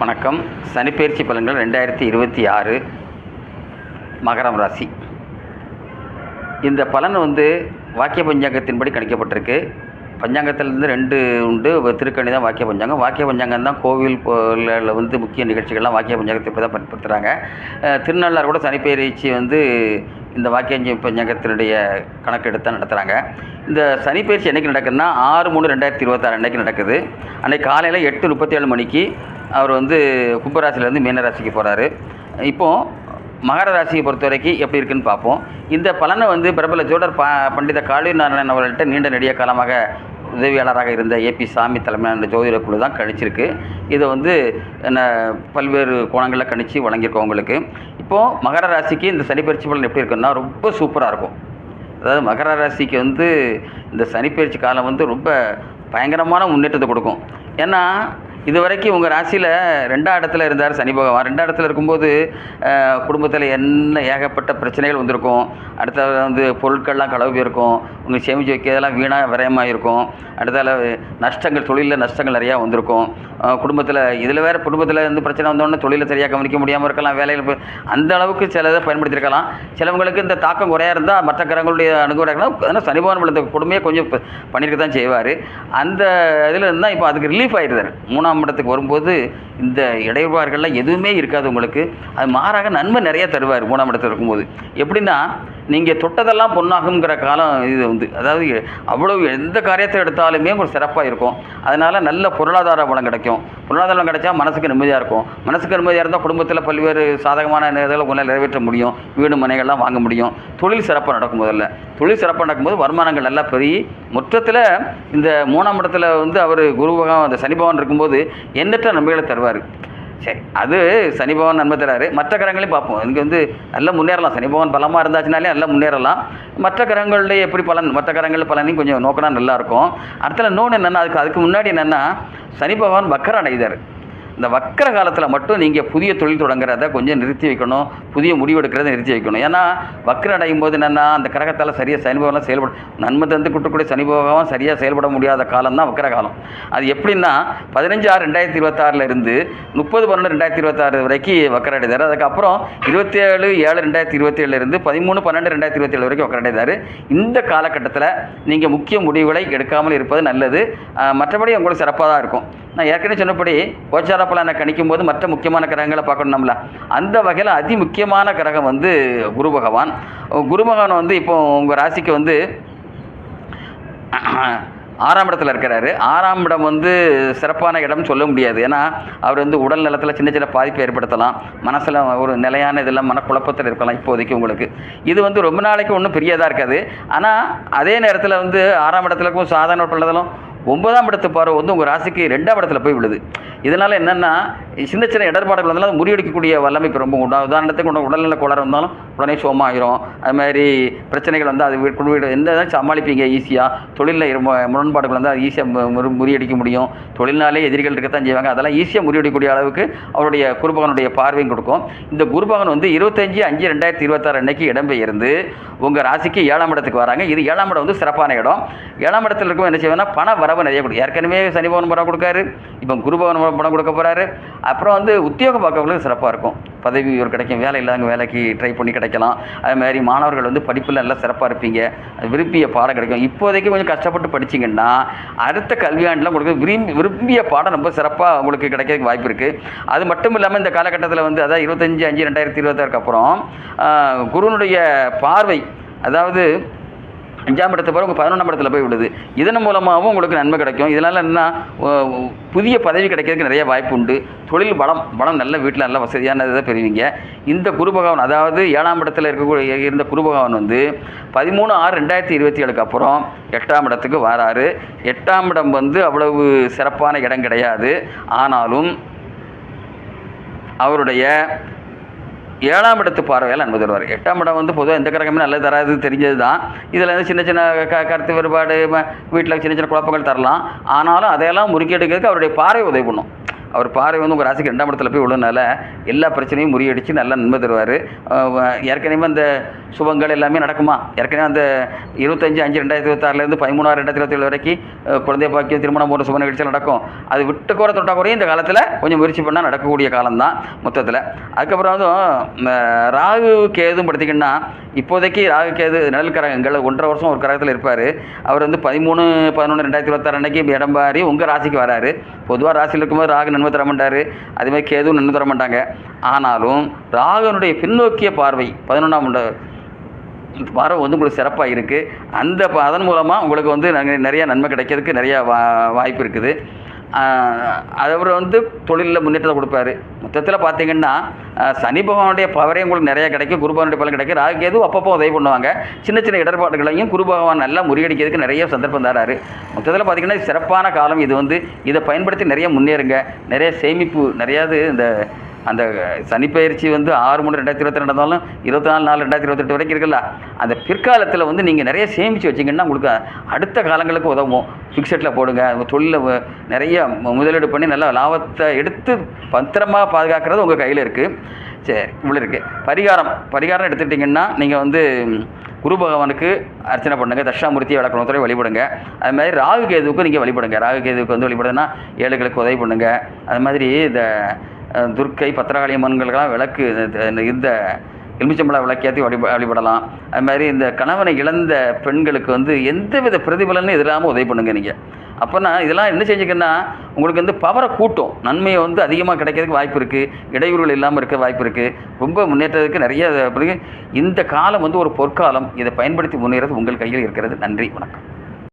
வணக்கம். சனிப்பெயர்ச்சி பலன்கள் 2026 மகரம் ராசி. இந்த பலன் வாக்கிய பஞ்சாங்கத்தின்படி கணிக்கப்பட்டிருக்கு. பஞ்சாங்கத்திலேருந்து 2 உண்டு. திருக்கணி தான் வாக்கிய பஞ்சாங்கம். வாக்கிய பஞ்சாங்கம் தான் கோவில் முக்கிய நிகழ்ச்சிகள்லாம் வாக்கிய பஞ்சாங்கத்தை இப்போ தான் பயன்படுத்துகிறாங்க. திருநள்ளாறு கூட சனிப்பெயர்ச்சி இந்த வாக்கிய பஞ்சாங்கத்தினுடைய கணக்கெடுத்து தான் நடத்துகிறாங்க. இந்த சனிப்பெயர்ச்சி என்றைக்கு நடக்குதுன்னா 6/3/2026 அன்றைக்கி நடக்குது. அன்றைக்கி காலையில் 8:37 மணிக்கு அவர் கும்பராசிலேருந்து மீனராசிக்கு போகிறாரு. இப்போது மகர ராசியை பொறுத்த வரைக்கும் எப்படி இருக்குன்னு பார்ப்போம். இந்த பலனை பிரபல ஜோடர் பண்டித காளி நாராயணன் அவர்கள்ட்ட நீண்ட நெடிய காலமாக உதவியாளராக இருந்த ஏபி சாமி தலைமையான ஜோதிட குழு தான் கணிச்சிருக்கு. இதை பல்வேறு கோணங்களில் கணித்து வழங்கியிருக்கோம் உங்களுக்கு. இப்போது மகர ராசிக்கு இந்த சனிப்பெயர்ச்சி பலன் எப்படி இருக்குன்னா ரொம்ப சூப்பராக இருக்கும். அதாவது மகர ராசிக்கு இந்த சனிப்பெயர்ச்சி காலம் ரொம்ப பயங்கரமான முன்னேற்றத்தை கொடுக்கும். ஏன்னா இது வரைக்கும் உங்கள் ராசியில் 2ஆம் இடத்துல இருந்தார் சனி பகவான். 2ஆம் இடத்துல இருக்கும்போது குடும்பத்தில் என்ன ஏகப்பட்ட பிரச்சனைகள் வந்திருக்கும். அடுத்த பொருட்கள்லாம் களவு போயிருக்கும். உங்கள் சேமித்து வைக்கிறதெல்லாம் வீணாக விரயமாக இருக்கும். அடுத்தால நஷ்டங்கள், தொழிலில் நஷ்டங்கள் நிறையா வந்திருக்கும். குடும்பத்தில் இதில் வேறு குடும்பத்தில் பிரச்சனை வந்தோடனே தொழிலில் சரியாக கவனிக்க முடியாமல் இருக்கலாம். வேலையில் அந்த அளவுக்கு சிலதை பயன்படுத்தியிருக்கலாம். சிலவங்களுக்கு இந்த தாக்கம் குறையாக இருந்தால் மற்ற கிரகங்களுடைய அனுகூலம் இருக்கலாம். ஆனால் சனி பகவான் இந்த கொடுமையை கொஞ்சம் பண்ணியிருக்க தான் செய்வார். அந்த இதில் இருந்தால் இப்போ அதுக்கு ரிலீஃப் ஆகிடுறாரு. 3ஆம் இடத்துக்கு வரும்போது இந்த இடையூறுபாடுகள்லாம் எதுவுமே இருக்காது உங்களுக்கு. அது மாறாக நன்மை நிறைய தருவார் 3ஆம் இடத்துல இருக்கும்போது. எப்படின்னா நீங்கள் தொட்டதெல்லாம் பொன்னாகுங்கிற காலம் இது அதாவது அவ்வளவு எந்த காரியத்தை எடுத்தாலுமே உங்களுக்கு சிறப்பாக இருக்கும். அதனால் நல்ல பொருளாதார வளம் கிடைக்கும். பொருளாதார வளம் கிடைச்சா மனசுக்கு நிம்மதியாக இருக்கும். மனசுக்கு நிம்மதியாக இருந்தால் குடும்பத்தில் பல்வேறு சாதகமான இதில் ஒன்றால் நிறைவேற்ற முடியும். வீடு மனைகள்லாம் வாங்க முடியும். தொழில் சிறப்பாக நடக்கும். முதல்ல தொழில் சிறப்பாக நடக்கும்போது வருமானங்கள் நல்லா பெருகி மொத்தத்தில் இந்த 3ஆம் இடத்துல அவர் குரு பகவான் அந்த சனி பகவான் இருக்கும்போது எண்ணற்ற நன்மைகளை தருவார். சரி, அது சனி பகவான் நன்மை தராரு. மற்ற கிரகங்களையும் பார்ப்போம். இங்கே நல்லா முன்னேறலாம். சனி பகவான் பலமாக இருந்தாச்சுனாலே நல்லா முன்னேறலாம். மற்ற கிரகங்களுடைய எப்படி பலன், மற்ற கிரகங்கள் பலனையும் கொஞ்சம் நோக்கினா நல்லாயிருக்கும். அடுத்தல இன்னொன்று என்னென்னா அதுக்கு முன்னாடி என்னென்னா சனி பகவான் வக்கரம் அடைந்தார். இந்த வக்கர காலத்தில் மட்டும் நீங்கள் புதிய தொழில் தொடங்குறத கொஞ்சம் நிறுத்தி வைக்கணும். புதிய முடிவெடுக்கிறத நிறுத்தி வைக்கணும். ஏன்னா வக்கரம் அடையும் போது என்னென்னா அந்த கிரகத்தால் சரியாக சனி பகவான் செயல்பட நன்மை குட்டக்கூடிய சனி பகவான் சரியாக செயல்பட முடியாத காலம் தான் வக்கர காலம். அது எப்படின்னா 15/6/2026 இருந்து 30/12/2026 வரைக்கும் வக்கரம் அடைந்தார். அதுக்கப்புறம் 27/7/2027 இருந்து 13/12/2027 வரைக்கும் வக்கரம் அடைந்தார். இந்த காலகட்டத்தில் நீங்கள் முக்கிய முடிவுகளை எடுக்காமல் இருப்பது நல்லது. மற்றபடி உங்களுக்கு சிறப்பாக தான் இருக்கும். நான் ஏற்கனவே சொன்னபடி கோச்சார பலனை கணிக்கும் போது மற்ற முக்கியமான கிரகங்களை பார்க்கணும்ல. அந்த வகையில் அதி முக்கியமான கிரகம் குரு பகவான். குரு பகவான் இப்போ உங்கள் ராசிக்கு 6ஆம் இடத்துல இருக்கிறாரு. 6ஆம் இடம் சிறப்பான இடம் சொல்ல முடியாது. ஏன்னா அவர் உடல் நலத்தில் சின்ன சின்ன பாதிப்பை ஏற்படுத்தலாம். மனசில் ஒரு நிலையான இதெல்லாம் மனக்குழப்பத்தில் இருக்கலாம். இப்போதைக்கு உங்களுக்கு இது ரொம்ப நாளைக்கு ஒன்றும் பெரியதாக இருக்காது. ஆனால் அதே நேரத்தில் 6ஆம் இடத்துல இருக்கும் சாதாரண பள்ளதெல்லாம் 9ஆம் இடத்து பார்வை உங்கள் ராசிக்கு 2ஆம் இடத்துல போய் விழுது. இதனால் என்னென்னா சின்ன சின்ன இடர்பாடுகள் வந்தாலும் முறியடிக்கக்கூடிய வல்லமை இப்போ ரொம்ப உண்டாகும். உதாரணத்துக்கு உடல்நல கோளாறு வந்தாலும் உடனே சோமாயிரும். அதுமாதிரி பிரச்சனைகள் அது எந்த சமாளிப்பீங்க ஈஸியாக. தொழிலில் முரண்பாடுகள் அது ஈஸியாக முறியடிக்க முடியும். தொழில்னாலே எதிரிகள் இருக்கத்தான் செய்வாங்க. அதெல்லாம் ஈஸியாக முறியடிக்கக்கூடிய அளவுக்கு அவருடைய குருபகனுடைய பார்வையும் கொடுக்கும். இந்த குருபகன் 25/5/2026 அன்னைக்கு இடம்பெயர்ந்து உங்கள் ராசிக்கு 7ஆம் இடத்துக்கு வராங்க. இது 7ஆம் இடம் சிறப்பான இடம். 7ஆம் இடத்துல இருக்கும் என்ன செய்வேன்னா பண வரவு நிறைய கொடுக்கும். ஏற்கனவே சனி பகவான் பணம் கொடுக்காரு. இப்போ குரு பகவான் பணம் கொடுக்க போகிறாரு. அப்புறம் உத்தியோகம் பார்க்கறவங்களுக்கு சிறப்பாக இருக்கும். பதவி ஒரு கிடைக்கும். வேலை இல்லாத வேலைக்கு ட்ரை பண்ணி கிடைக்கலாம். அதுமாதிரி மாணவர்கள் படிப்பில் நல்லா சிறப்பாக இருப்பீங்க. விரும்பிய பாடம் கிடைக்கும். இப்போதைக்கு கொஞ்சம் கஷ்டப்பட்டு படிச்சிங்கன்னா அடுத்த கல்வியாண்டில் உங்களுக்கு விரும்பிய பாடம் ரொம்ப சிறப்பாக உங்களுக்கு கிடைக்கிறதுக்கு வாய்ப்பு இருக்குது. அது மட்டும் இல்லாமல் இந்த காலகட்டத்தில் அதாவது 25/5/2026 அப்புறம் குருனுடைய பார்வை அதாவது 5ஆம் இடத்து பிறகு 11ஆம் இடத்துல போய் விடுது. இதன் மூலமாகவும் உங்களுக்கு நன்மை கிடைக்கும். இதனால் என்ன புதிய பதவி கிடைக்கிறதுக்கு நிறைய வாய்ப்பு உண்டு. தொழில் பலம் நல்ல வீட்டில் நல்ல வசதியானதை பெறுவீங்க. இந்த குரு பகவான் அதாவது 7ஆம் இடத்துல இருந்த குரு பகவான் 13/6/2027 அப்புறம் 8ஆம் இடத்துக்கு வராரு. 8ஆம் இடம் அவ்வளவு சிறப்பான இடம் கிடையாது. ஆனாலும் அவருடைய 7ஆம் இடத்து பார்வையால் நன்மை தருவார். 8ஆம் இடம் பொதுவாக எந்த கிரகமே நல்லது தராது தெரிஞ்சது தான். இதில் சின்ன சின்ன கருத்து வேறுபாடு வீட்டில் சின்ன சின்ன குழப்பங்கள் தரலாம். ஆனாலும் அதையெல்லாம் முறுக்கி எடுக்கிறதுக்கு அவருடைய பார்வை உதவி பண்ணும். அவர் பார்வை வந்து உங்கள் ராசிக்கு 2ஆம் இடத்துல போய் விழுனால எல்லா பிரச்சனையும் முறியடித்து நல்லா நன்மை தருவார். ஏற்கனவே அந்த சுபங்கள் எல்லாமே நடக்குமா? ஏற்கனவே அந்த 25/5/2026 13/6/2027 வரைக்கும் குழந்தை பாக்கியம், திருமணம் போன்ற சுப நிகழ்ச்சிகள் நடக்கும். அது விட்டு குறை தொட்டா குறையும் இந்த காலத்தில் கொஞ்சம் முயற்சி பண்ணால் நடக்கக்கூடிய காலம்தான் மொத்தத்தில். அதுக்கப்புறம் வந்து ராகு கேதும் படுத்திங்கன்னா, இப்போதைக்கு ராகு கேது நிழல் கிரகங்கள் 1.5 வருஷம் ஒரு கிரகத்தில் இருப்பார். அவர் வந்து 13/11/2026 அன்னைக்கு இடம் மாறி உங்கள் ராசிக்கு வராரு. பொதுவாக ராசியில் இருக்கும்போது ராகு நன்மை தர மாட்டார், அதேமாதிரி கேதுவும் நன்மை தர மாட்டாங்க. ஆனாலும் ராகுனுடைய பின்னோக்கிய பார்வை 11ஆம் பார்வை வந்து உங்களுக்கு சிறப்பாக இருக்குது. அதன் மூலமாக உங்களுக்கு வந்து நிறையா நன்மை கிடைக்கிறதுக்கு நிறையா வாய்ப்பு இருக்குது. அவர் வந்து தொழிலில் முன்னேற்றத்தை கொடுப்பாரு. மொத்தத்தில் பார்த்தீங்கன்னா சனி பகவானுடைய பவரே உங்களுக்கு நிறையா கிடைக்கும், குரு பகவானுடைய பலன் கிடைக்கும். ராகு கேது அப்பப்போ உதவி பண்ணுவாங்க. சின்ன சின்ன இடர்பாடுகளையும் குரு பகவான் நல்லா முறியடிக்கிறதுக்கு நிறைய சந்தர்ப்பம் தராரு. மொத்தத்தில் பார்த்தீங்கன்னா சிறப்பான காலம் இது. வந்து இதை பயன்படுத்தி நிறைய முன்னேறுங்க, நிறைய சேமிப்பு, நிறையாது இந்த அந்த சனிப்பெயர்ச்சி வந்து 6/3/2022 நடந்தாலும் 24/4/2028 வரைக்கும் இருக்குல்ல, அந்த பிற்காலத்தில் வந்து நீங்கள் நிறைய சேமித்து வச்சிங்கன்னா உங்களுக்கு அடுத்த காலங்களுக்கு உதவும். ஃபிக்ஸட்டில் போடுங்க. தொழிலில் நிறைய முதலீடு பண்ணி நல்லா லாபத்தை எடுத்து பத்திரமாக பாதுகாக்கிறது உங்கள் கையில் இருக்குது. சரி, இவ்வளோ இருக்குது. பரிகாரம் எடுத்துக்கிட்டிங்கன்னா நீங்கள் வந்து குரு பகவானுக்கு அர்ச்சனை பண்ணுங்கள், தட்சிணாமூர்த்தியை விளக்கணத்துறை வழிபடுங்க. அது மாதிரி ராகு கேதுவுக்கு நீங்கள் வழிபடுங்க. ராகு கேதுவுக்கு வந்து வழிபடுதுன்னா ஏழைகளுக்கு உதவி பண்ணுங்கள். அது மாதிரி இந்த துர்க்கை, பத்திரகாளி அம்மன்களுக்கெல்லாம் விளக்கு, இந்த எலுமிச்சம்பழம் விளக்கேற்றி வழிபடலாம். அது மாதிரி இந்த கணவனை இழந்த பெண்களுக்கு வந்து எந்தவித பிரதிபலனும் இல்லாமல் உதவி பண்ணுங்க நீங்கள். அப்போனா இதெல்லாம் என்ன செஞ்சுக்கன்னா உங்களுக்கு வந்து பவரை கூட்டும், நன்மையை வந்து அதிகமாக கிடைக்கிறதுக்கு வாய்ப்பு இருக்குது, இடையூறுகள் இல்லாமல் இருக்க வாய்ப்பு இருக்குது, ரொம்ப முன்னேற்றத்துக்கு நிறைய. இந்த காலம் வந்து ஒரு பொற்காலம். இதை பயன்படுத்தி முன்னேறது உங்கள் கையில் இருக்கிறது. நன்றி, வணக்கம்.